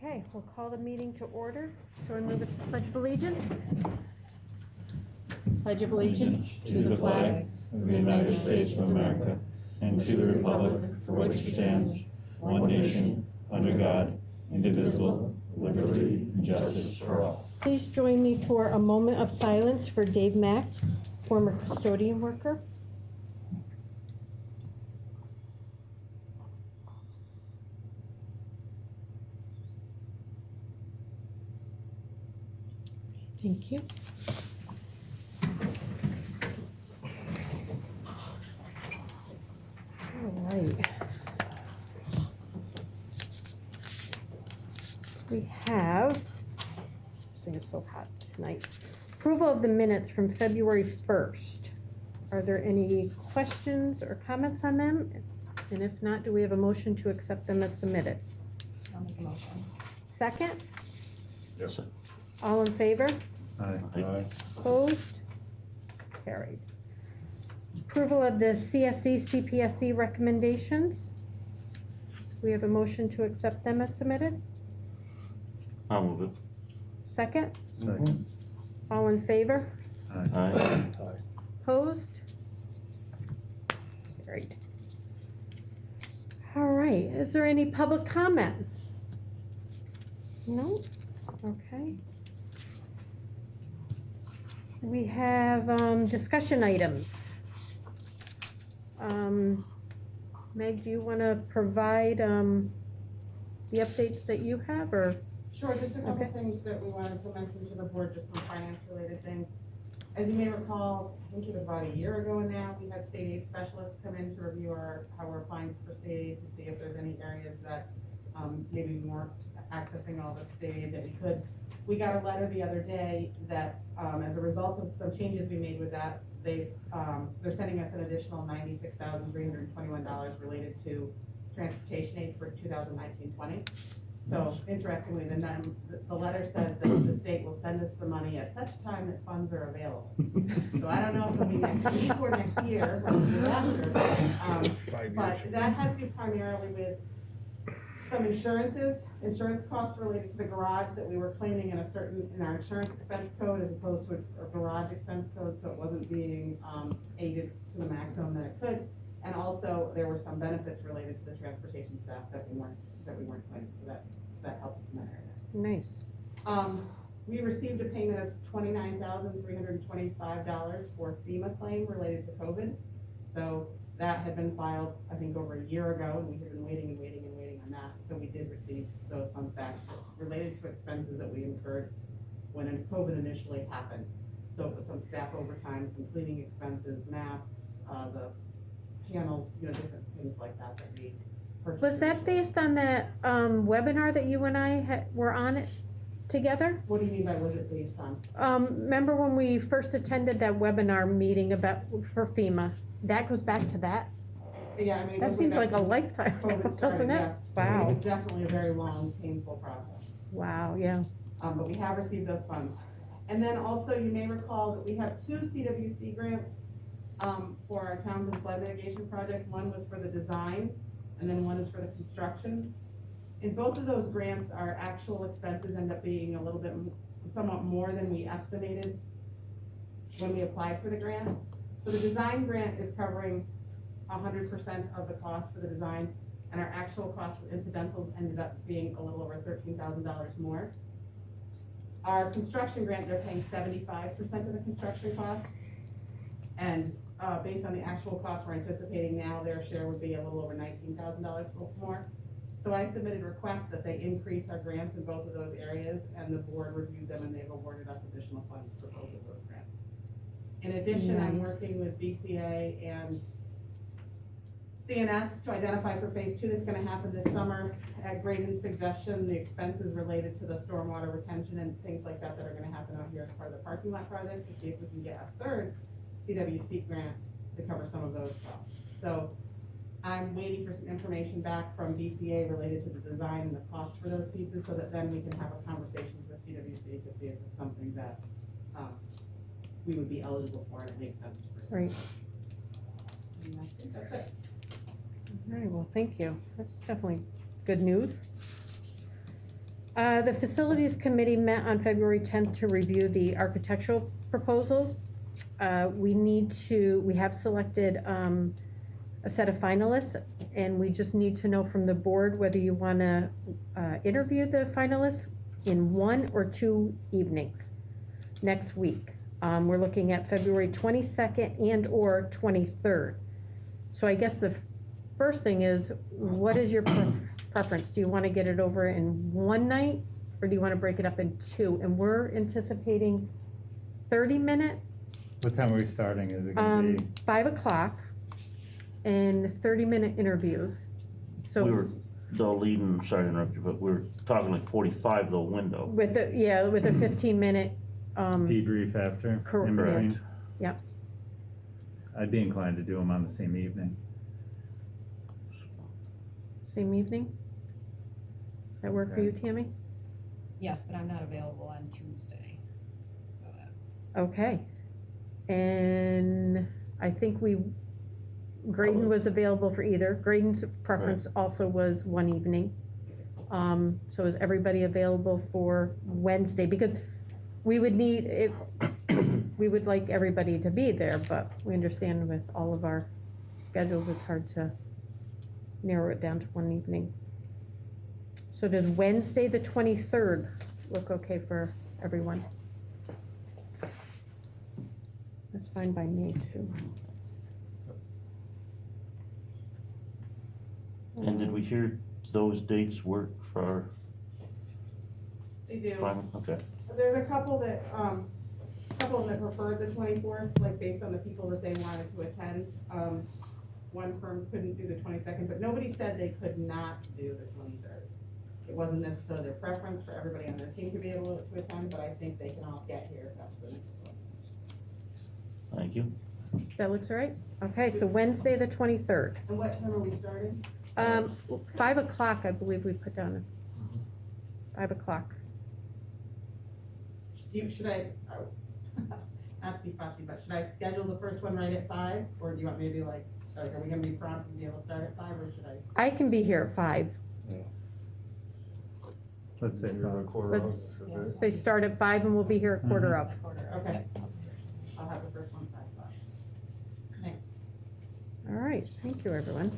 Okay, we'll call the meeting to order. Join me with the Pledge of Allegiance. Pledge of Allegiance to the flag of the United States of America and to the republic for which it stands, one nation, under God, indivisible, with liberty and justice for all. Please join me for a moment of silence for Dave Mack, former custodian worker. Thank you. All right. We have, this thing is so hot tonight, approval of the minutes from February 1st. Are there any questions or comments on them? And if not, do we have a motion to accept them as submitted? I'll make a motion. Second? Yes, sir. All in favor? Aye. Opposed? Carried. Approval of the CSE, CPSE recommendations. We have a motion to accept them as submitted. I'll move it. Second? Second. All in favor? Aye. Opposed? Carried. All right, is there any public comment? No? Okay. We have discussion items. Meg, do you want to provide the updates that you have, or? Sure, just a couple Okay. things that we wanted to mention to the board, just some finance related things. As you may recall, I think it was about a year ago now, we had state aid specialists come in to review how we're applying for state aid, to see if there's any areas that maybe we weren't accessing all the state aid that we could. We got a letter the other day that as a result of some changes we made with that, they're sending us an additional $96,321 related to transportation aid for 2019-20. So interestingly, the letter says that the state will send us the money at such time that funds are available. So I don't know if it'll be next week or next year, or the year after. But that has to do primarily with some insurance costs related to the garage that we were claiming in our insurance expense code as opposed to a garage expense code, so it wasn't being aided to the maximum that it could. And also there were some benefits related to the transportation staff that we weren't claiming, so that helped us in that area. Nice. We received a payment of $29,325 for FEMA claim related to COVID. So that had been filed, I think, over a year ago, and we had been waiting on that. So we did receive those funds back related to expenses that we incurred when COVID initially happened. So it was some staff overtime, some cleaning expenses, masks, the panels, different things like that that we purchased. Was that based on that webinar that you and I were on it together? What do you mean by was it based on? Remember when we first attended that webinar meeting for FEMA? That goes back to that? Yeah, I mean, that seems like a lifetime, doesn't it? Yeah. Wow. It was definitely a very long, painful process. Wow, yeah. But we have received those funds. And then also, you may recall that we have 2 CWC grants for our towns and flood mitigation project. One was for the design, and then one is for the construction. In both of those grants, our actual expenses end up being a little bit, somewhat more than we estimated when we applied for the grant. So the design grant is covering 100% of the cost for the design, and our actual cost for incidentals ended up being a little over $13,000 more. Our construction grant, they're paying 75% of the construction cost, and based on the actual cost we're anticipating now, their share would be a little over $19,000 more. So I submitted requests that they increase our grants in both of those areas, and the board reviewed them, and they've awarded us additional funds for both of those grants. In addition, Nice. I'm working with BCA and CNS to identify for phase 2 that's going to happen this summer. At Graydon's suggestion, the expenses related to the stormwater retention and things like that are going to happen out here as part of the parking lot project, to see if we can get a third CWC grant to cover some of those costs. So I'm waiting for some information back from BCA related to the design and the costs for those pieces, so that then we can have a conversation with CWC to see if it's something that we would be eligible for and it makes sense to pursue. Right. And I think that's it. All right, well, thank you. That's definitely good news. The Facilities Committee met on February 10th to review the architectural proposals. We have selected a set of finalists, and we just need to know from the board whether you want to interview the finalists in 1 or 2 evenings next week. We're looking at February 22nd and or 23rd. So I guess the first thing is, what is your preference? Do you want to get it over in one night, or do you want to break it up in 2? And we're anticipating 30-minute. What time are we starting? Is it going to be? 5 o'clock, and 30-minute interviews. So We were, though, leading, sorry to interrupt you, but we were talking like 45 though window. with a 15-minute. Debrief after? in Correct. between? Yep. I'd be inclined to do them on the same evening. Same evening? Does that work for you, Tammy? Yes, but I'm not available on Tuesday. So that, Okay. And I think Graydon was available for either. Graydon's preference also was one evening. So is everybody available for Wednesday? Because we would need it, we would like everybody to be there, but we understand with all of our schedules, it's hard to narrow it down to one evening. So does Wednesday the 23rd look okay for everyone? That's fine by me too. And did we hear those dates work for our They do. final? Okay. There's a couple that preferred the 24th, like based on the people that they wanted to attend. One firm couldn't do the 22nd, but nobody said they could not do the 23rd. It wasn't necessarily their preference for everybody on their team to be able to attend, but I think they can all get here if that's the next one. Thank you. That looks all right? Okay, so Wednesday the 23rd. And what time are we starting? 5 o'clock, I believe we put down. 5 o'clock. Should I, not to be fussy, but should I schedule the first one right at 5? Or do you want me to be like, are we gonna be prompt and be able to start at 5, or should I? I can be here at 5. Let's say 5. Let's say start at 5 and we'll be here a quarter of. Okay. I'll have the first one 5 o'clock. Thanks. All right, thank you, everyone.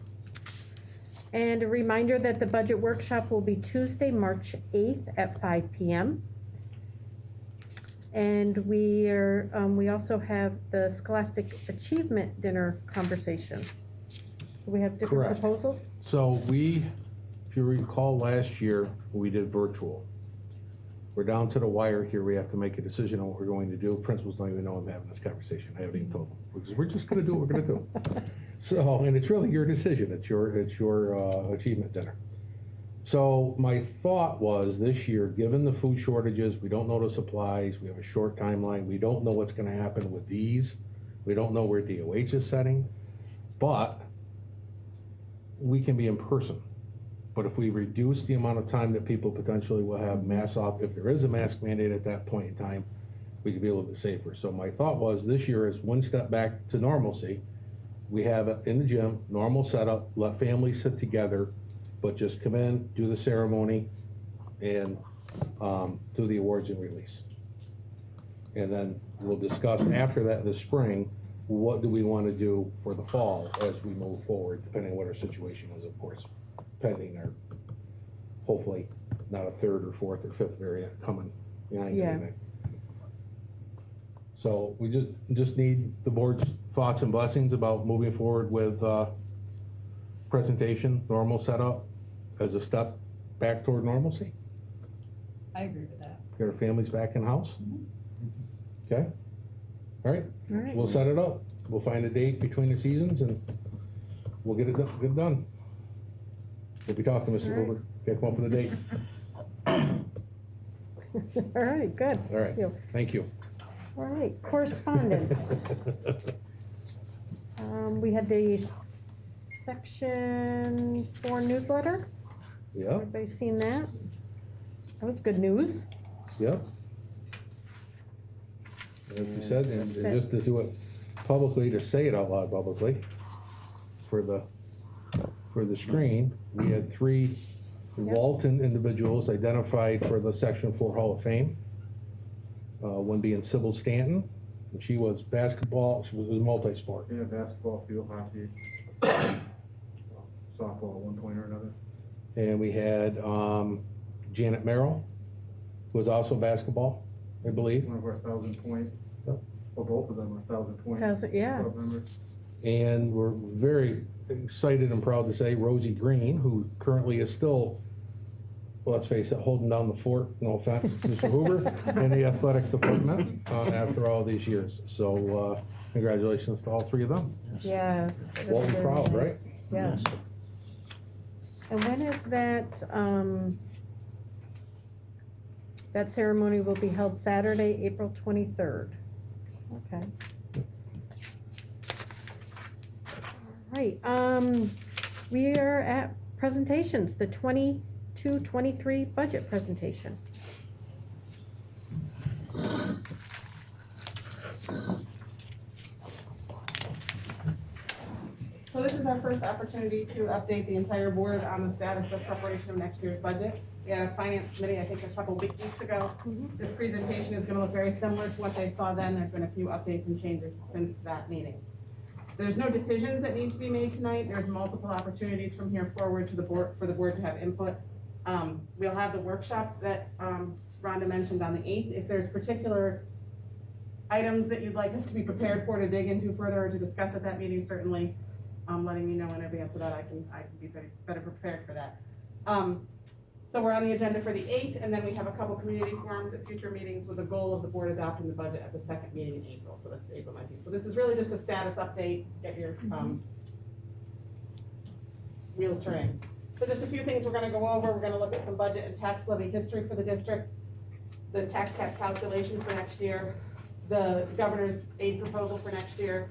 And a reminder that the budget workshop will be Tuesday, March 8th at 5 p.m. And we also have the Scholastic Achievement Dinner conversation. We have different Correct. proposals? So if you recall last year, we did virtual. We're down to the wire here. We have to make a decision on what we're going to do. Principals don't even know I'm having this conversation. I haven't even told them. We're just gonna do what we're gonna do. So, and it's really your decision. It's your achievement dinner. So my thought was this year, given the food shortages, we don't know the supplies, we have a short timeline, we don't know what's gonna happen with these. We don't know where DOH is setting, but we can be in person. But if we reduce the amount of time that people potentially will have masks off, if there is a mask mandate at that point in time, we could be a little bit safer. So my thought was this year is one step back to normalcy. We have it in the gym, normal setup, let families sit together, but just come in, do the ceremony, and do the awards and release. And then we'll discuss after that this spring, what do we want to do for the fall as we move forward, depending on what our situation is, of course, pending our, hopefully, not a third or fourth or fifth variant coming behind anything. So we just need the board's thoughts and blessings about moving forward with presentation, normal setup, as a step back toward normalcy. I agree with that. Get our families back in house. Okay? All right, All right. we'll set it up. We'll find a date between the seasons and we'll get it done. We'll be talking, Mr. All right. Hoover. Gotta come up with a date. All right, good. All right, thank you. All right, correspondence. We had the Section 4 newsletter. Yep, Everybody seen that? That was good news. yep. As you said, and That's it. just to do it publicly, to say it out loud publicly, for the screen, we had 3 Walton individuals identified for the Section 4 Hall of Fame. One being Sybil Stanton, and she was basketball, she was multi-sport. Yeah, basketball, field hockey, softball at one point or another. And we had Janet Merrill, who was also basketball, I believe. One of our 1,000-point, Yep. well, both of them are 1,000-point. Yeah. club members. And we're very excited and proud to say Rosie Green, who currently is still, well, let's face it, holding down the fort, no offense, Mr. Hoover, in the athletic department after all these years. So congratulations to all three of them. Yes. Walton very proud, nice. right? Yes. And when is that, that ceremony will be held Saturday, April 23rd. Okay. All right, we are at presentations, the 22-23 budget presentation. So this is our first opportunity to update the entire board on the status of preparation of next year's budget. We had a finance committee, I think a couple weeks ago. This presentation is gonna look very similar to what they saw then. There's been a few updates and changes since that meeting. There's no decisions that need to be made tonight. There's multiple opportunities from here forward to the board, for the board to have input. We'll have the workshop that Rhonda mentioned on the 8th. If there's particular items that you'd like us to be prepared for, to dig into further, or to discuss at that meeting, certainly letting me know in advance of that, I can be better prepared for that. So we're on the agenda for the 8th, and then we have a couple community forums at future meetings with the goal of the board adopting the budget at the second meeting in April. So that's April 19th. So this is really just a status update, get your wheels turning. So just a few things we're gonna go over. We're gonna look at some budget and tax levy history for the district, the tax cap calculation for next year, the governor's aid proposal for next year,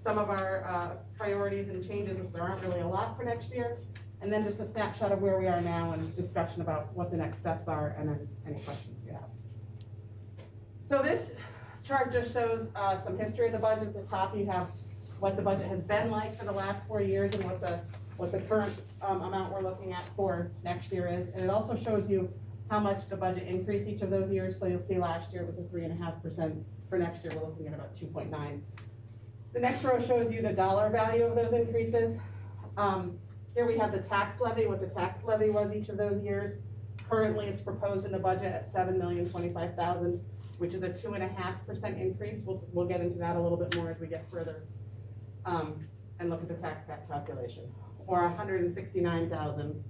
some of our priorities and changes, which there aren't really a lot for next year, and then just a snapshot of where we are now and discussion about what the next steps are, and then any questions you have. So this chart just shows some history of the budget. At the top you have what the budget has been like for the last 4 years and what the current amount we're looking at for next year is. And it also shows you how much the budget increased each of those years. So you'll see last year it was a 3.5%. For next year, we're looking at about 2.9. The next row shows you the dollar value of those increases. Here we have the tax levy, what the tax levy was each of those years. Currently, it's proposed in the budget at $7,025,000, which is a 2.5% increase. We'll get into that a little bit more as we get further and look at the tax cap calculation. Or 169,000,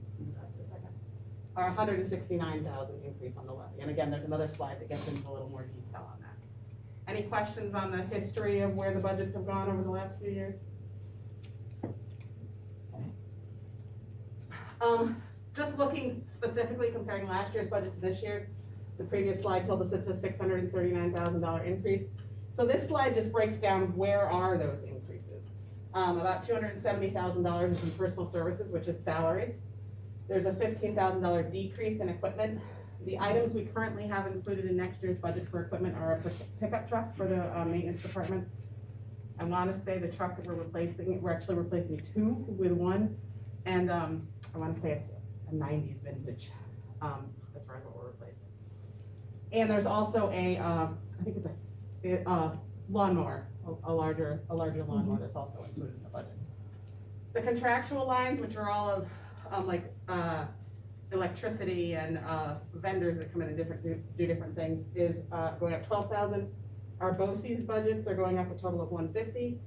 or 169,000 increase on the levy. And again, there's another slide that gets into a little more detail on that. Any questions on the history of where the budgets have gone over the last few years? Just looking specifically comparing last year's budget to this year's, the previous slide told us it's a $639,000 increase. So this slide just breaks down where are those increases. About $270,000 is in personal services, which is salaries. There's a $15,000 decrease in equipment. The items we currently have included in next year's budget for equipment are a pickup truck for the maintenance department. I want to say the truck that we're actually replacing 2 with 1. And I want to say it's a 90s vintage as far as what we're replacing. And there's also I think it's a lawnmower, a larger lawnmower that's also included in the budget. The contractual lines, which are all of electricity and vendors that come in and do different things, is going up 12,000. Our BOCES budgets are going up a total of 150.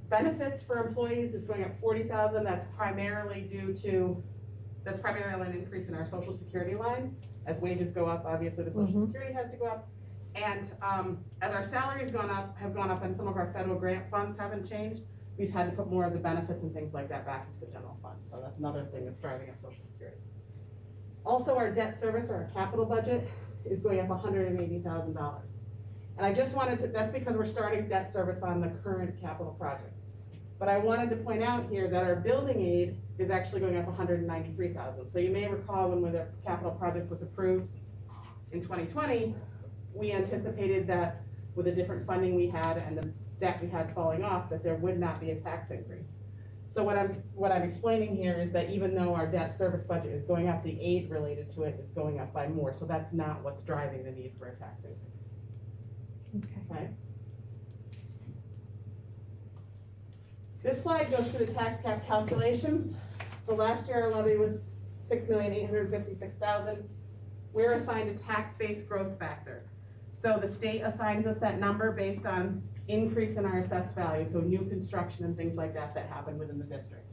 Benefits for employees is going up 40,000. That's primarily an increase in our Social Security line. As wages go up, obviously the Social Security has to go up. And as our salaries have gone up and some of our federal grant funds haven't changed, we've had to put more of the benefits and things like that back into the general fund. So that's another thing that's driving up Social Security. Also, our debt service or our capital budget is going up $180,000. And I just wanted that's because we're starting debt service on the current capital project. But I wanted to point out here that our building aid is actually going up $193,000. So you may recall when the capital project was approved in 2020, we anticipated that with the different funding we had and the debt we had falling off, that there would not be a tax increase. So what I'm explaining here is that even though our debt service budget is going up, the aid related to it is going up by more, so that's not what's driving the need for a tax increase, Okay. okay? This slide goes through the tax cap calculation. So last year our levy was $6,856,000. We're assigned a tax-based growth factor. So the state assigns us that number based on increase in our assessed value, so new construction and things like that that happen within the district.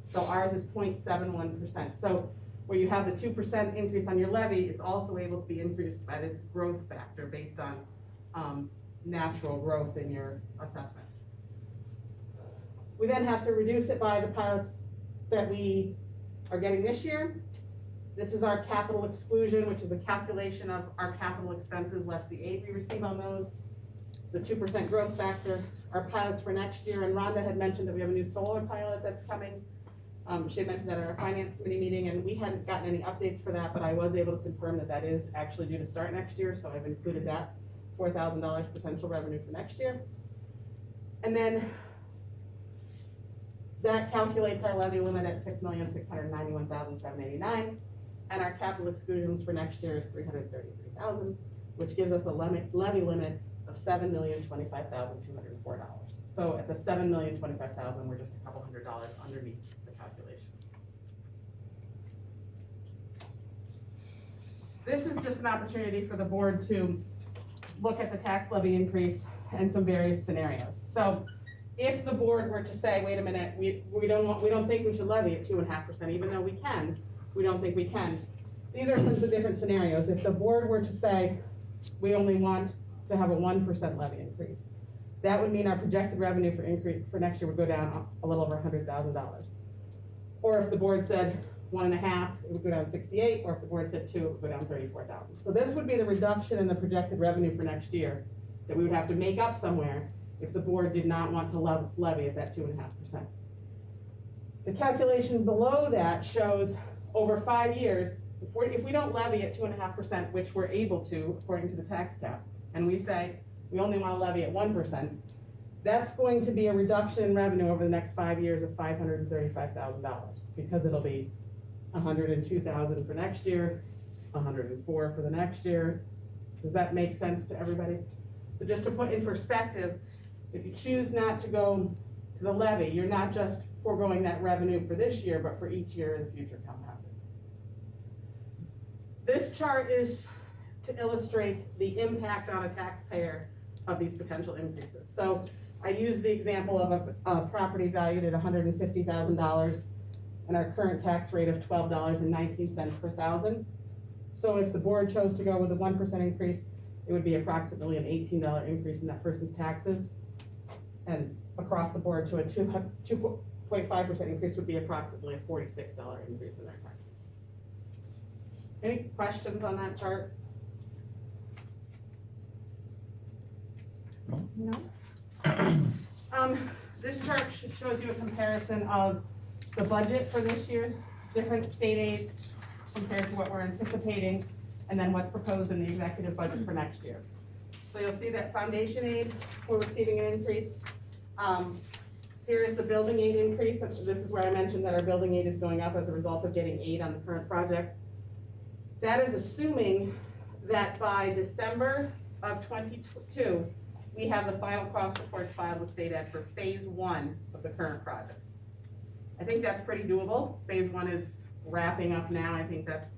So ours is 0.71%. So where you have the 2% increase on your levy, it's also able to be increased by this growth factor based on natural growth in your assessment. We then have to reduce it by the pilots that we are getting this year. This is our capital exclusion, which is a calculation of our capital expenses less the aid we receive on those. The 2% growth factor, our pilots for next year, and Rhonda had mentioned that we have a new solar pilot that's coming. She had mentioned that at our finance committee meeting, and we hadn't gotten any updates for that, but I was able to confirm that that is actually due to start next year, so I've included that $4,000 potential revenue for next year. And then that calculates our levy limit at $6,691,789, and our capital exclusions for next year is $333,000, which gives us a levy limit of $7,025,204. So at the $7,025,000, we're just a couple $100 underneath the calculation. This is just an opportunity for the board to look at the tax levy increase and some various scenarios. So if the board were to say, wait a minute, we don't think we should levy at 2.5%, even though we can, we don't think we can. These are some different scenarios. If the board were to say, we only want to have a 1% levy increase, that would mean our projected revenue for next year would go down a little over $100,000. Or if the board said 1.5, it would go down 68, or if the board said 2, it would go down 34,000. So this would be the reduction in the projected revenue for next year that we would have to make up somewhere if the board did not want to levy at that 2.5%. The calculation below that shows over 5 years, if we don't levy at 2.5%, which we're able to according to the tax cap, and we say we only want to levy at 1%, that's going to be a reduction in revenue over the next 5 years of $535,000, because it'll be $102,000 for next year, $104,000 for the next year. Does that make sense to everybody? So just to put in perspective, if you choose not to go to the levy, you're not just foregoing that revenue for this year, but for each year in the future compounded. This chart is to illustrate the impact on a taxpayer of these potential increases. So I use the example of a property valued at $150,000 and our current tax rate of $12.19 per thousand. So if the board chose to go with a 1% increase, it would be approximately an $18 increase in that person's taxes. And across the board to a 2.5% increase would be approximately a $46 increase in their taxes. Any questions on that chart? No? This chart shows you a comparison of the budget for this year's different state aids compared to what we're anticipating, and then what's proposed in the executive budget for next year. So you'll see that foundation aid, we're receiving an increase. Here is the building aid increase. This is where I mentioned that our building aid is going up as a result of getting aid on the current project. That is assuming that by December of 22, we have the final cost reports filed with state ed for phase 1 of the current project. I think that's pretty doable. Phase 1 is wrapping up now. I think that's,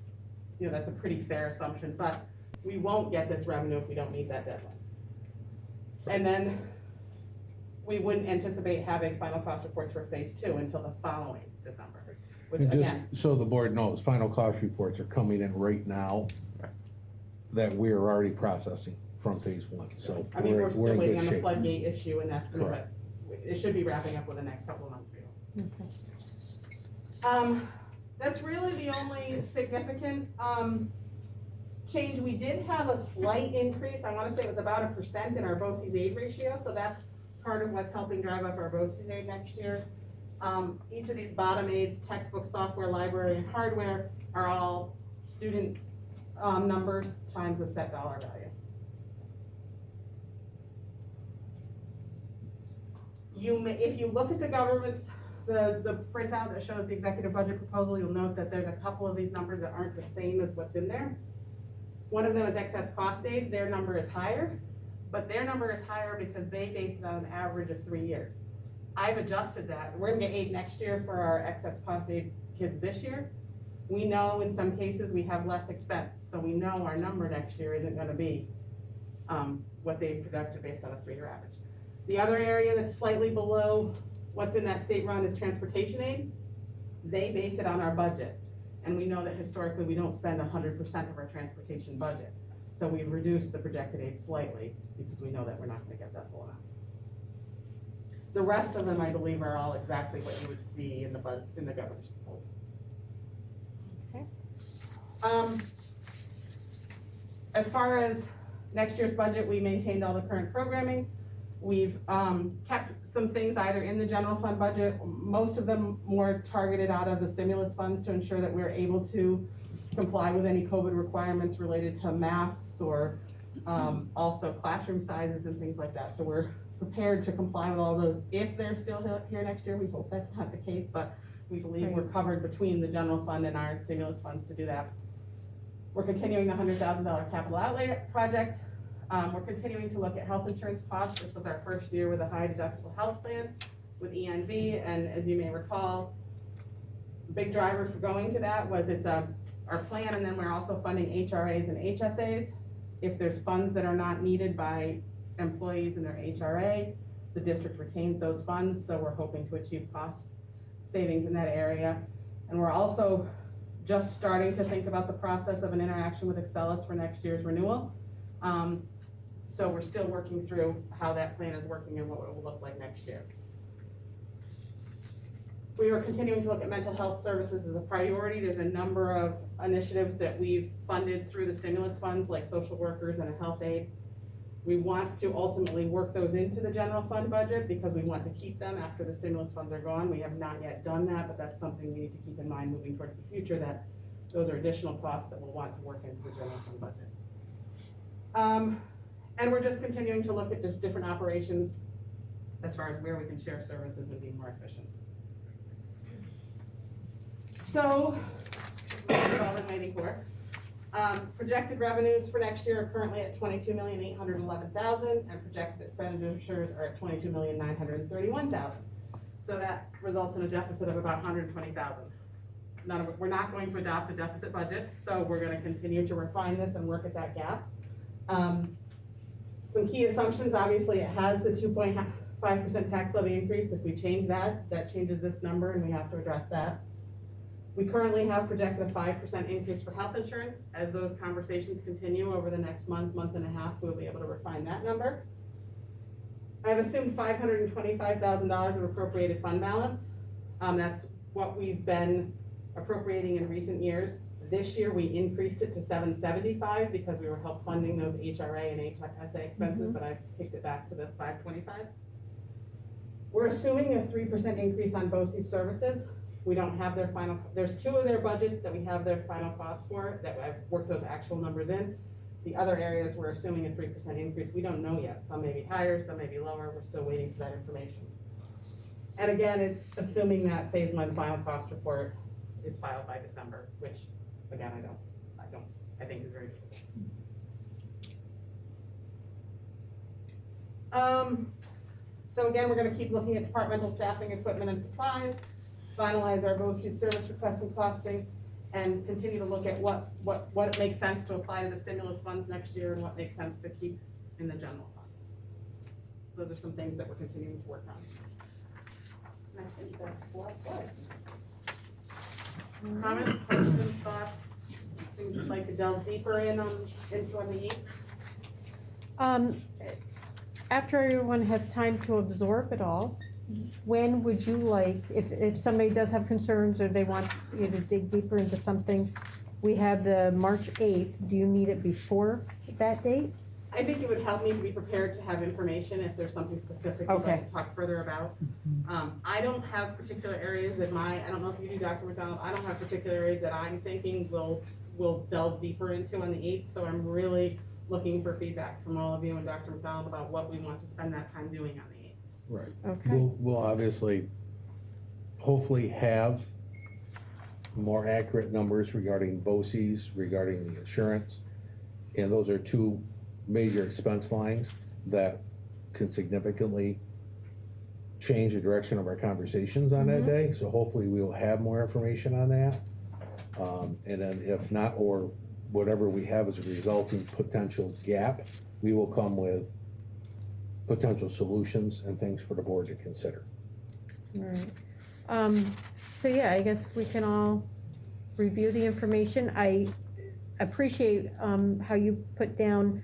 that's a pretty fair assumption, but we won't get this revenue if we don't meet that deadline. And then we wouldn't anticipate having final cost reports for phase 2 until the following December, which And just again, so the board knows, final cost reports are coming in right now that we are already processing from phase 1. So I mean, we're still in waiting good on the shape. floodgate issue, and that's, but Correct. it should be wrapping up within the next couple of months. Okay. That's really the only significant change. We did have a slight increase. I want to say it was about 1% in our BOCES aid ratio, so that's part of what's helping drive up our BOCES aid next year. Each of these bottom aids, textbook, software, library, and hardware, are all student numbers times a set dollar value. If you look at the government's the printout that shows the executive budget proposal, you'll note that there's a couple of these numbers that aren't the same as what's in there. One of them is excess cost aid, their number is higher, but their number is higher because they based it on an average of 3 years. I've adjusted that. We're gonna get 8 next year for our excess cost aid kids this year. We know in some cases we have less expense, so we know our number next year isn't gonna be what they projected based on a 3-year average. The other area that's slightly below what's in that state run is transportation aid. They base it on our budget, and we know that historically we don't spend 100% of our transportation budget. So we've reduced the projected aid slightly because we know that we're not gonna get that full amount. The rest of them, I believe, are all exactly what you would see in the governor's proposal. Okay. As far as next year's budget, we maintained all the current programming. We've kept some things either in the general fund budget, most of them more targeted out of the stimulus funds to ensure that we're able to comply with any COVID requirements related to masks or also classroom sizes and things like that. So we're prepared to comply with all those. If they're still here next year, we hope that's not the case, but we believe we're covered between the general fund and our stimulus funds to do that. We're continuing the $100,000 capital outlay project. We're continuing to look at health insurance costs. This was our first year with a high deductible health plan with ENV, and as you may recall, the big driver for going to that was it's our plan, and then we're also funding HRAs and HSAs. If there's funds that are not needed by employees in their HRA, the district retains those funds, so we're hoping to achieve cost savings in that area. And we're also just starting to think about the process of an interaction with Excelis for next year's renewal. So we're still working through how that plan is working and what it will look like next year. We are continuing to look at mental health services as a priority. There's a number of initiatives that we've funded through the stimulus funds, like social workers and a health aid. We want to ultimately work those into the general fund budget because we want to keep them after the stimulus funds are gone. We have not yet done that, but that's something we need to keep in mind moving towards the future, that those are additional costs that we'll want to work into the general fund budget. And we're just continuing to look at just different operations as far as where we can share services and be more efficient. So, that's all we're waiting for. Projected revenues for next year are currently at $22,811,000, and projected expenditures are at $22,931,000. So that results in a deficit of about $120,000. We're not going to adopt a deficit budget, so we're going to continue to refine this and work at that gap. Some key assumptions, obviously it has the 2.5% tax levy increase. If we change that, that changes this number and we have to address that. We currently have projected a 5% increase for health insurance. As those conversations continue over the next month, month and a half, we'll be able to refine that number. I've assumed $525,000 of appropriated fund balance. That's what we've been appropriating in recent years. This year, we increased it to $775 because we were help funding those HRA and HSA expenses, but I've kicked it back to the $525. We're assuming a 3% increase on BOCES services. We don't have their final, there's 2 of their budgets that we have their final costs for, that I've worked those actual numbers in. The other areas, we're assuming a 3% increase. We don't know yet. Some may be higher, some may be lower. We're still waiting for that information. And again, it's assuming that phase 1 final cost report is filed by December, which again, I think is very difficult. So again, we're going to keep looking at departmental staffing, equipment, and supplies, finalize our BOCES service request and costing, and continue to look at what it makes sense to apply to the stimulus funds next year and what makes sense to keep in the general fund. Those are some things that we're continuing to work on. And I think that's the last slide. Comments, questions, thoughts, things you'd like to delve deeper in into on the E? After everyone has time to absorb it all, when would you like, if somebody does have concerns or they want you to dig deeper into something, we have the March 8th. Do you need it before that date? I think it would help me to be prepared to have information if there's something specific you'd like to talk further about. I don't have particular areas that I don't know if you do, Dr. McDonald, I don't have particular areas that I'm thinking we'll delve deeper into on the 8th, so I'm really looking for feedback from all of you and Dr. McDonald about what we want to spend that time doing on the 8th. Right. Okay. We'll obviously hopefully have more accurate numbers regarding BOCES, regarding the insurance. And those are two major expense lines that can significantly change the direction of our conversations on that day. So hopefully we will have more information on that. And then if not, or whatever we have as a resulting potential gap, we will come with potential solutions and things for the board to consider. All right. So yeah, I guess we can all review the information. I appreciate how you put down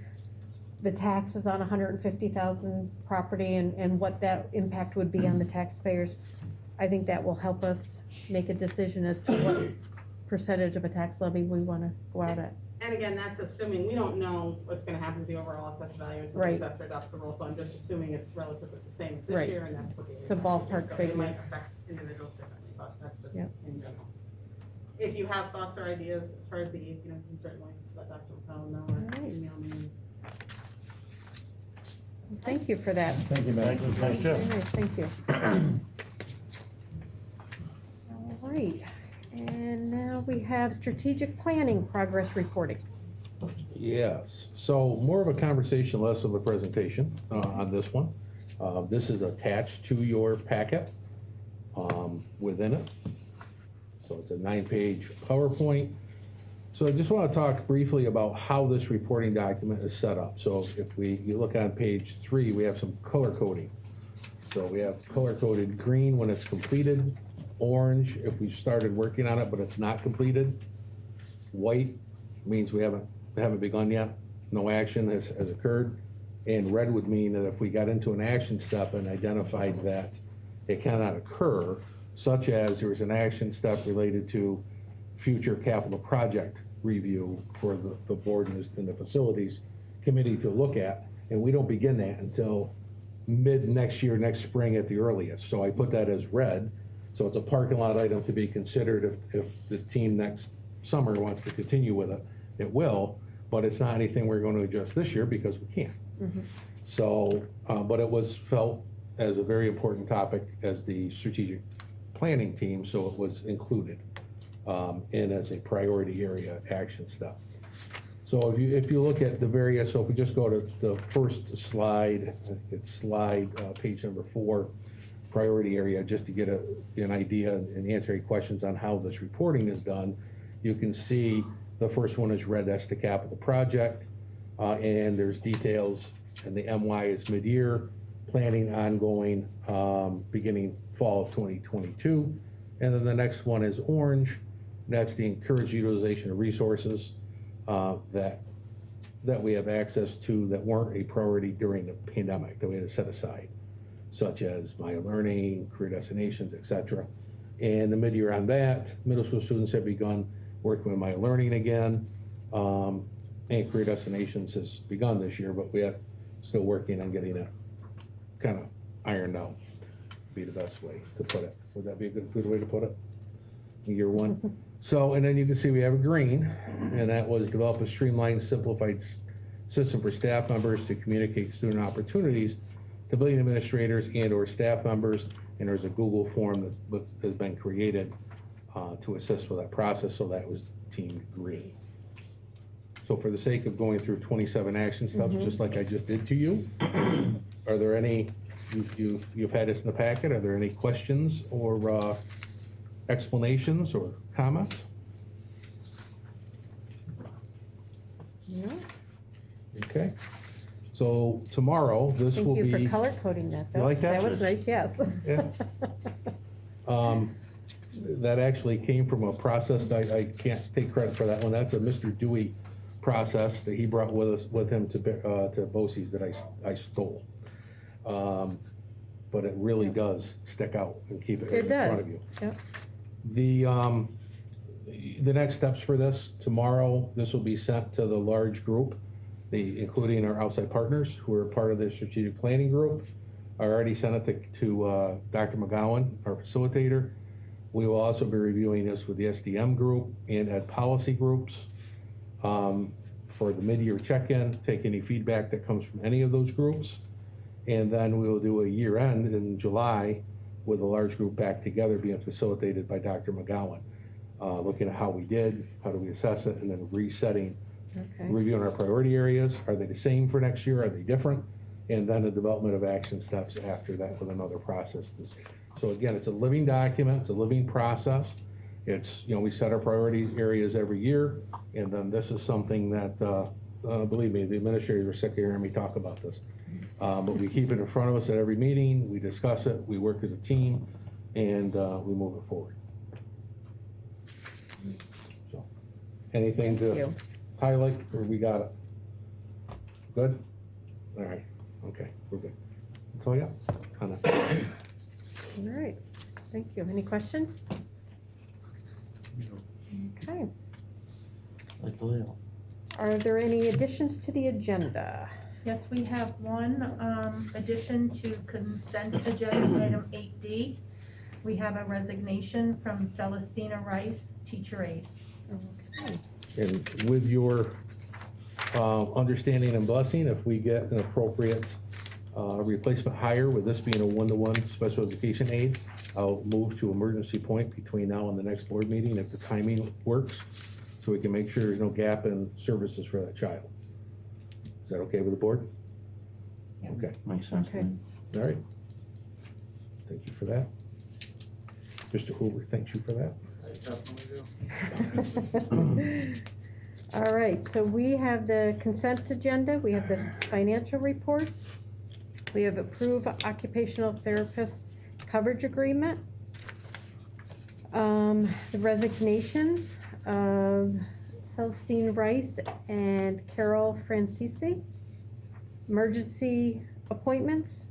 the taxes on 150,000 property and what that impact would be on the taxpayers. I think that will help us make a decision as to what percentage of a tax levy we want to go out at. And again, that's assuming, we don't know what's gonna happen to the overall assessed value until Right. the assessor adopts the rule, so I'm just assuming it's relatively the same as this Right. year, and that's what the. It's a ballpark so figure. It might affect individuals differently, but that's just Yep. in general. If you have thoughts or ideas as far as the, you know, you can certainly let Dr. McCollum know or All right. email me. Thank you for that. Thank you, Madam. Thank you. Very nice, thank you. All right, and now we have strategic planning progress reporting. Yes, so more of a conversation, less of a presentation on this one. This is attached to your packet within it. So it's a 9-page PowerPoint. So I just want to talk briefly about how this reporting document is set up. So if you look on page 3, we have some color coding. So we have color coded green when it's completed, orange if we started working on it but it's not completed, white means we haven't begun yet, no action has occurred, and red would mean that if we got into an action step and identified that it cannot occur, such as there was an action step related to future capital project review for the board and the facilities committee to look at, and we don't begin that until mid next year, next spring at the earliest. So I put that as red. So it's a parking lot item to be considered if the team next summer wants to continue with it, it will, but it's not anything we're going to adjust this year because we can't. So, but it was felt as a very important topic as the strategic planning team, so it was included in as a priority area action step. So if you look at the various, so if we just go to the first slide, it's page number 4, priority area, just to get an idea and answer any questions on how this reporting is done, you can see the first one is red, that's the capital project, and there's details, and the MY is mid-year, planning ongoing, beginning fall of 2022, and then the next one is orange, that's the encouraged utilization of resources that we have access to that weren't a priority during the pandemic that we had to set aside, such as My Learning, career destinations, etc. And the mid-year on that, middle school students have begun working with My Learning again, and career destinations has begun this year, but we are still working on getting it kind of ironed out, be the best way to put it. Would that be a good way to put it? Year 1. So, and then you can see we have a green, and that was develop a streamlined, simplified system for staff members to communicate student opportunities to building administrators and or staff members, and there's a Google form that has been created to assist with that process, so that was team green. So for the sake of going through 27 action steps, just like I just did to you, are there any, you've had this in the packet, are there any questions or explanations or comments? No? Okay. So tomorrow, this will be. Thank you for color coding that, though. You like that? That was nice, yes. Yeah. That actually came from a process that I can't take credit for that one. That's a Mr. Dewey process that he brought with him to BOCES that I stole. But it really does stick out and keep it in front of you. Yep. The next steps for this, tomorrow, this will be sent to the large group, including our outside partners who are part of the strategic planning group. I already sent it to Dr. McGowan, our facilitator. We will also be reviewing this with the SDM group and ed policy groups for the mid-year check-in, take any feedback that comes from any of those groups. And then we will do a year-end in July with a large group back together being facilitated by Dr. McGowan. Looking at how we did, how do we assess it, and then resetting, Okay. reviewing our priority areas. Are they the same for next year? Are they different? And then the development of action steps after that with another process. So again, it's a living document, it's a living process. It's, we set our priority areas every year, and then this is something that, believe me, the administrators are sick of hearing me talk about this. But we keep it in front of us at every meeting, we discuss it, we work as a team, and we move it forward. So, anything Thank to you. highlight, or we got it? Good? All right, okay, we're good. That's all I got on that. All right, thank you. Any questions? Okay. Like the layout. Are there any additions to the agenda? Yes, we have one addition to consent agenda item 8D. We have a resignation from Celestina Rice, teacher aide. Okay. And with your understanding and blessing, if we get an appropriate replacement hire, with this being a one-to-one special education aide, I'll move to emergency point between now and the next board meeting if the timing works, so we can make sure there's no gap in services for that child. Is that okay with the board? Yes. Okay, Makes sense. Okay. all right. Thank you for that. Mr. Hoover, thanks you for that. All right, so we have the consent agenda, we have the financial reports, we have approved occupational therapist coverage agreement, the resignations of Celestine Rice and Carol Francisi, emergency appointments,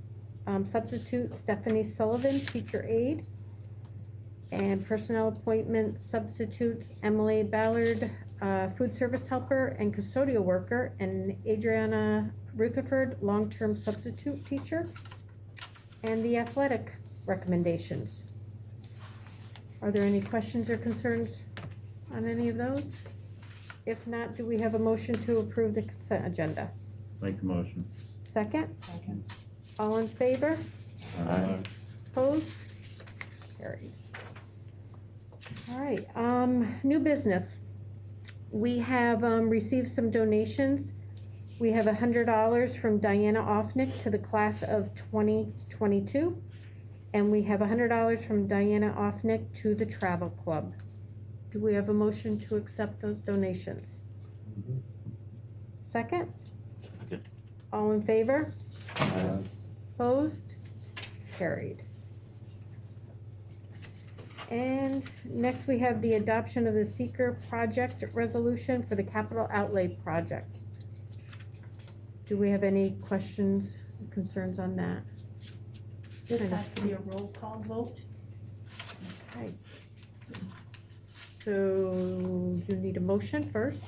substitute Stephanie Sullivan, teacher aide, and personnel appointment substitutes Emily Ballard, food service helper and custodial worker, and Adriana Rutherford, long-term substitute teacher, and the athletic recommendations. Are there any questions or concerns on any of those? If not, do we have a motion to approve the consent agenda? Make the motion. Second? Second. All in favor? Aye. Opposed? Carried. All right, new business. We have received some donations. We have $100 from Diana Offnick to the class of 2022, and we have $100 from Diana Offnick to the travel club. Do we have a motion to accept those donations? Second? Second. All in favor? Aye. Opposed? Carried. And next we have the adoption of the seeker project resolution for the capital outlay project. Do we have any questions or concerns on that? This has to be a roll call vote. Okay. So you need a motion first,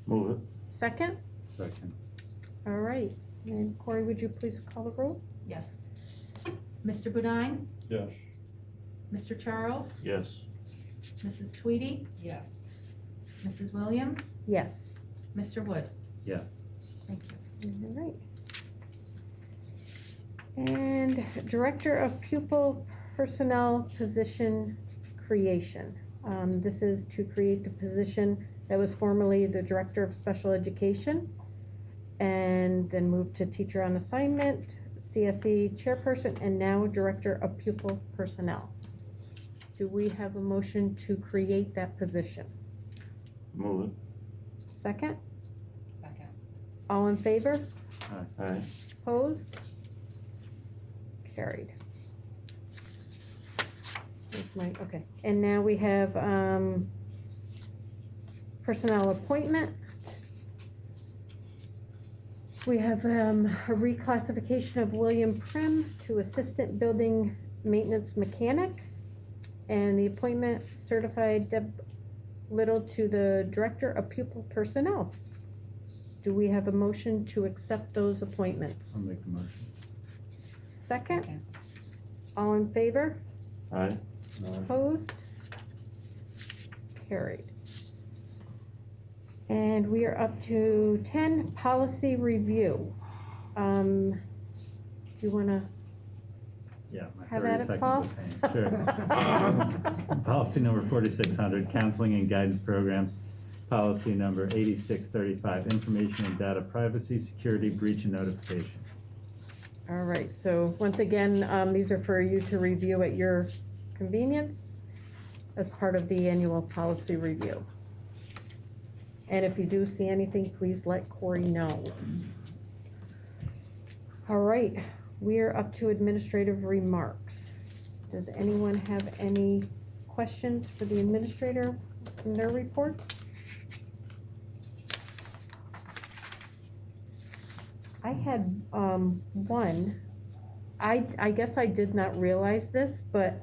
Move it. second? Second. All right, and Corey, would you please call the roll? Yes. Mr. Budine, Yes. Mr. Charles, Yes. Mrs. Tweedy, Yes. Mrs. Williams, Yes. Mr. Wood. Yes. Thank you. All right. And Director of Pupil Personnel Position Creation. This is to create the position that was formerly the Director of Special Education and then moved to Teacher on Assignment, CSE Chairperson, and now Director of Pupil Personnel. Do we have a motion to create that position? Move it. Second? Second. All in favor? Aye. Opposed? Carried. Here's my, okay, and now we have personnel appointment. We have a reclassification of William Prim to Assistant Building Maintenance Mechanic, and the appointment certified Deb Little to the Director of Pupil Personnel. Do we have a motion to accept those appointments? I'll make the motion. Second? Second. All in favor? Aye. Opposed? Carried. And we are up to 10, policy review. Do you wanna Yeah, my Have 30 at it, seconds Paul. of fame. Sure. Policy number 4600, counseling and guidance programs. Policy number 8635, information and data privacy, security, breach, and notification. All right, so once again, these are for you to review at your convenience as part of the annual policy review. And if you do see anything, please let Corey know. All right, we are up to administrative remarks. Does anyone have any questions for the administrator from their reports? I had one. I guess I did not realize this, but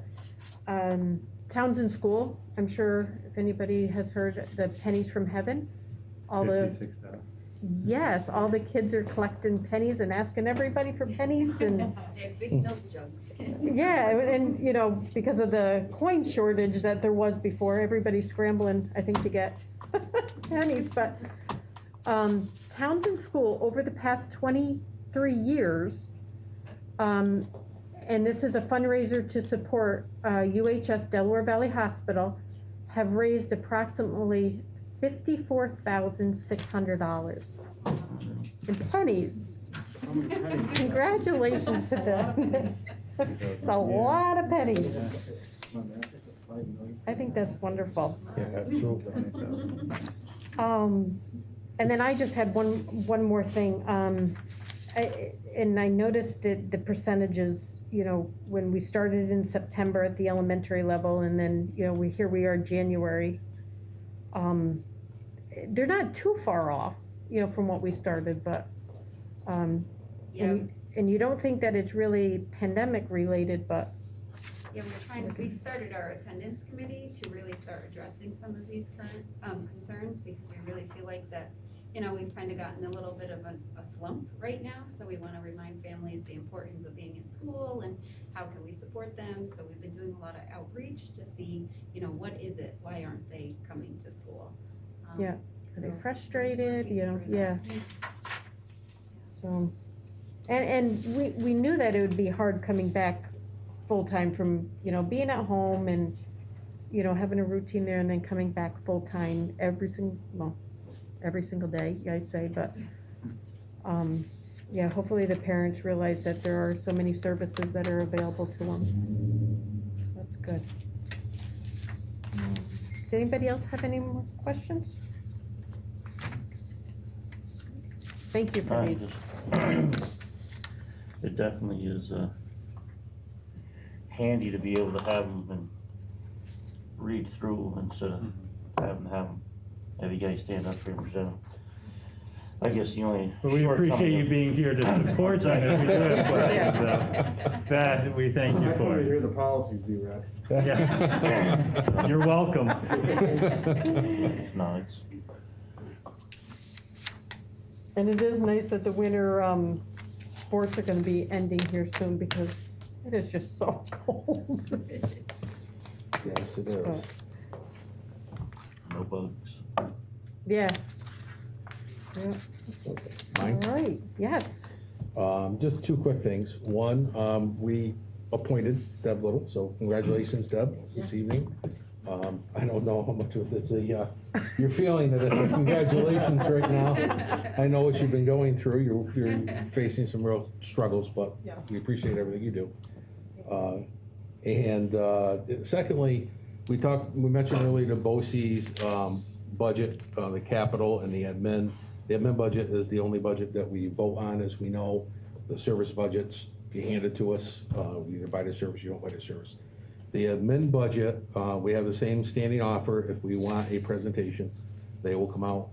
Townsend School, I'm sure if anybody has heard the pennies from heaven, all the 56,000. yes, all the kids are collecting pennies and asking everybody for pennies and They have big milk jugs. yeah, and you know, because of the coin shortage that there was before, everybody's scrambling, I think, to get pennies, but Townsend School, over the past 23 years, and this is a fundraiser to support UHS Delaware Valley Hospital, have raised approximately $54,600 in pennies. Congratulations to them. It's a lot of pennies. I think that's wonderful. Yeah, absolutely. And then I just had one more thing. And I noticed that the percentages, you know, when we started in September at the elementary level, and then, you know, we are January, they're not too far off, you know, from what we started, but, Yeah. and you don't think that it's really pandemic related, but. Yeah, we started our attendance committee to really start addressing some of these current concerns, because we really feel like that, you know, we've kind of gotten a little bit of a slump right now, so we want to remind families the importance of being in school and how can we support them. So we've been doing a lot of outreach to see, you know, what is it, why aren't they coming to school? Yeah, are they so frustrated, you know, through yeah. that. So, and we knew that it would be hard coming back full-time from, you know, being at home and, you know, having a routine there and then coming back full-time every single day, I'd say, but, yeah, hopefully the parents realize that there are so many services that are available to them. That's good. Does anybody else have any more questions? Thank you for these. It definitely is handy to be able to have them and read through instead of having to have you guys stand up here and present them. I guess the only But we appreciate you being here to support them if we do have questions, so that we thank you for. hear the policies be read. Yeah. You're welcome. No, it's, And it is nice that the winter sports are gonna be ending here soon because it is just so cold. Yes, it is. no bugs. Yeah. Yeah. Okay. All Mine? right, yes. Just two quick things. One, we appointed Deb Little, so congratulations, Deb, this evening. I don't know how much of it's you're feeling it, congratulations right now. I know what you've been going through. You're facing some real struggles, but we appreciate everything you do. And secondly, we mentioned earlier the BOCES budget, the capital and the admin. The admin budget is the only budget that we vote on, as we know. The service budgets, you hand it to us, we either buy the service, you don't buy the service. The admin budget, we have the same standing offer. If we want a presentation, they will come out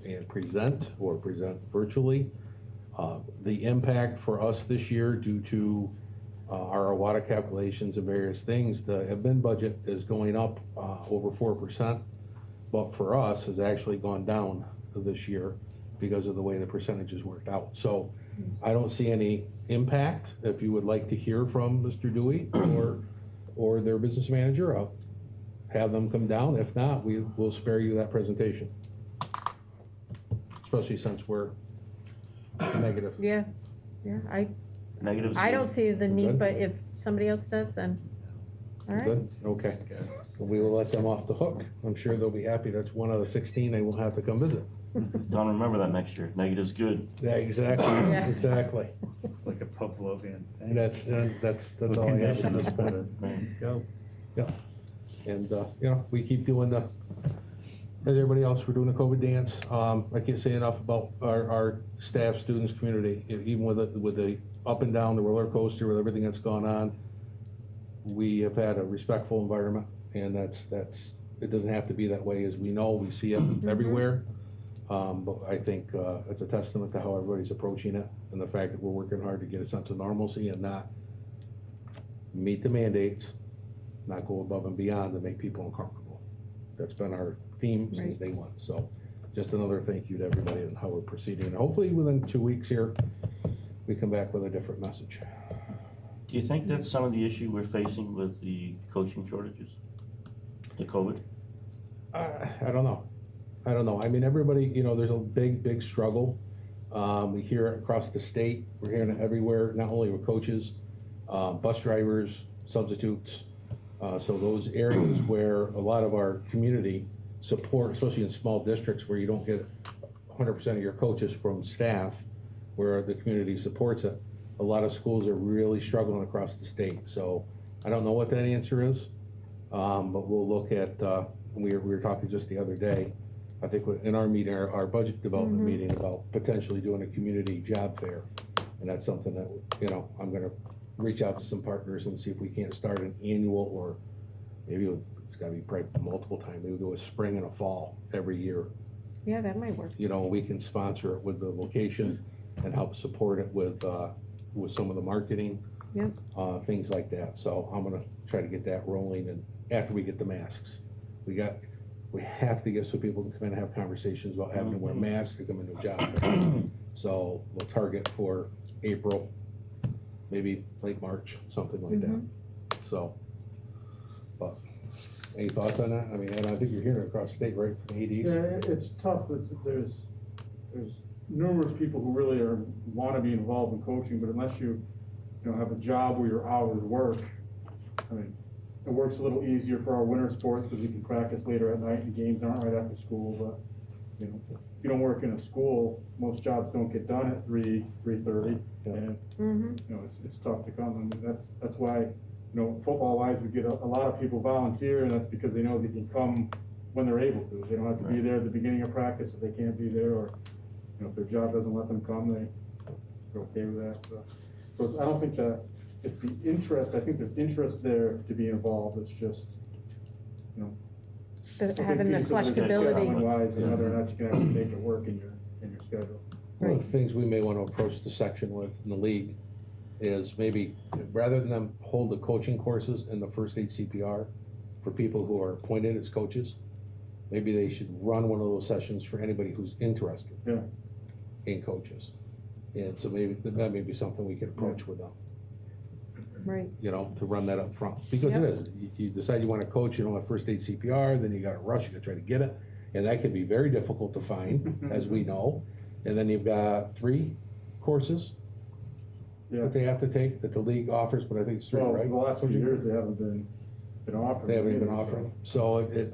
and present or present virtually. The impact for us this year, due to our AWADA calculations and various things, the admin budget is going up over 4%, but for us has actually gone down this year because of the way the percentages worked out. So I don't see any impact. If you would like to hear from Mr. Dewey or their business manager, I'll have them come down. If not, we will spare you that presentation, especially since we're negative. Yeah, I Negative's I good. don't see the need, Good. but if somebody else does, then, all right. Good, okay. We will let them off the hook. I'm sure they'll be happy. That's one out of 16 they won't have to come visit. Don't remember that next year. Negative's good. Yeah, exactly, Yeah. exactly. It's like a Pavlovian thing. That's all I have at this point. Let's go. Yeah, and, you know, we keep doing as everybody else, we're doing the COVID dance. I can't say enough about our staff, students, community, even with the up and down, the roller coaster, with everything that's gone on. We have had a respectful environment, and that's, it doesn't have to be that way, as we know, we see it everywhere. But I think, it's a testament to how everybody's approaching it, and the fact that we're working hard to get a sense of normalcy and not meet the mandates, not go above and beyond to make people uncomfortable. That's been our theme since day one. So just another thank you to everybody and how we're proceeding. And hopefully within 2 weeks here, we come back with a different message. Do you think that's some of the issue we're facing with the coaching shortages? The COVID? I don't know. I mean, everybody, you know, there's a big struggle. We hear it across the state. We're hearing it everywhere, not only with coaches, bus drivers, substitutes. So those areas where a lot of our community support, especially in small districts where you don't get 100% of your coaches from staff, where the community supports it, a lot of schools are really struggling across the state. So I don't know what that answer is, but we'll look at, we were talking just the other day, I think in our meeting, our budget development meeting, about potentially doing a community job fair. And that's something that, you know, I'm gonna reach out to some partners and see if we can't start an annual, or maybe it's gotta be probably multiple times, maybe do a spring and a fall every year. Yeah, that might work. You know, we can sponsor it with the location and help support it with some of the marketing. Yep. Things like that. So I'm gonna try to get that rolling, and after we get the masks. We have to get so people can come in and have conversations about having to wear masks to come into a job fair. So we'll target for April, maybe late March, something like that. So, but any thoughts on that? I mean, and I think you're hearing it across the state, right, from the ADs? Yeah, it's tough. There's numerous people who really want to be involved in coaching, but unless you have a job where your hours work, I mean, it works a little easier for our winter sports because we can practice later at night and games aren't right after school. But if you don't work in a school, most jobs don't get done at 3:30, and it's tough to come. And that's why football wise we get a lot of people volunteer, and that's because they know they can come when they're able to. They don't have to be there at the beginning of practice if they can't be there, or if their job doesn't let them come, they're okay with that. So I don't think that it's the interest. I think there's interest there to be involved. It's just, Having the flexibility. Wise and whether or not you can actually make it work in your schedule. One of the things we may want to approach the section with in the league is maybe, rather than them hold the coaching courses in the first aid CPR for people who are appointed as coaches, maybe they should run one of those sessions for anybody who's interested in coaches. And so maybe that may be something we could approach with them. Right. To run that up front, because it is, you decide you want to coach, you don't have first aid CPR, then you got to rush, you got to try to get it, and that can be very difficult to find, as we know. And then you've got 3 courses that they have to take, that the league offers, but I think it's 3, right? The last few years they haven't been offering. They haven't been offering. So there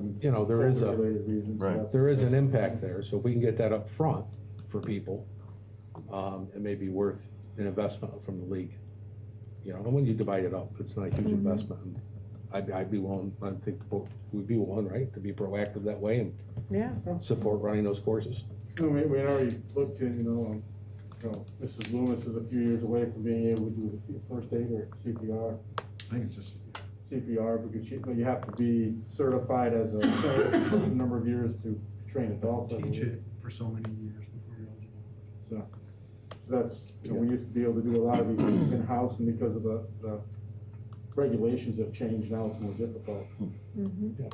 is an impact there. So if we can get that up front for people, it may be worth an investment from the league. And when you divide it up, it's not a huge investment. And I'd be willing, I think we'd be willing, right, to be proactive that way and support running those courses. We already looked at, Mrs. Loomis is a few years away from being able to do first aid or CPR. I think it's just CPR, because you have to be certified as a certain number of years to train adults. teach it for so many years before you're eligible. So that's, we used to be able to do a lot of these things in-house, and because of the regulations have changed, now it's more difficult. Yeah.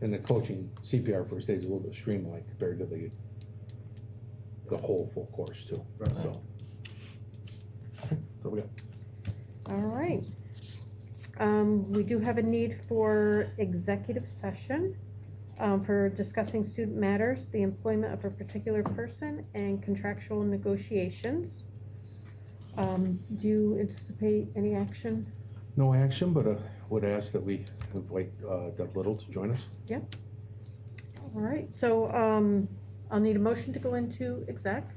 And the coaching CPR first aid is a little bit streamlined compared to the whole full course too. Right. So we got. All right. We do have a need for executive session for discussing student matters, the employment of a particular person, and contractual negotiations. Do you anticipate any action? No action, but would ask that we invite Deb Little to join us. Yep. All right, so I'll need a motion to go into exec.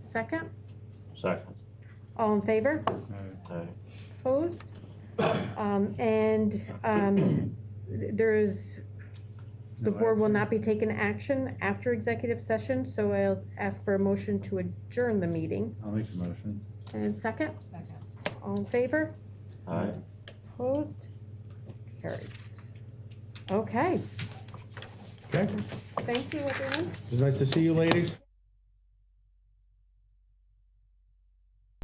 Second? Second. All in favor? Aye. Opposed? There is, the No board will action. not be taking action after executive session, so I'll ask for a motion to adjourn the meeting. I'll make a motion. And second? Second. All in favor? Aye. Opposed? Carried. Okay, Okay, thank you, everyone. it was nice to see you, ladies.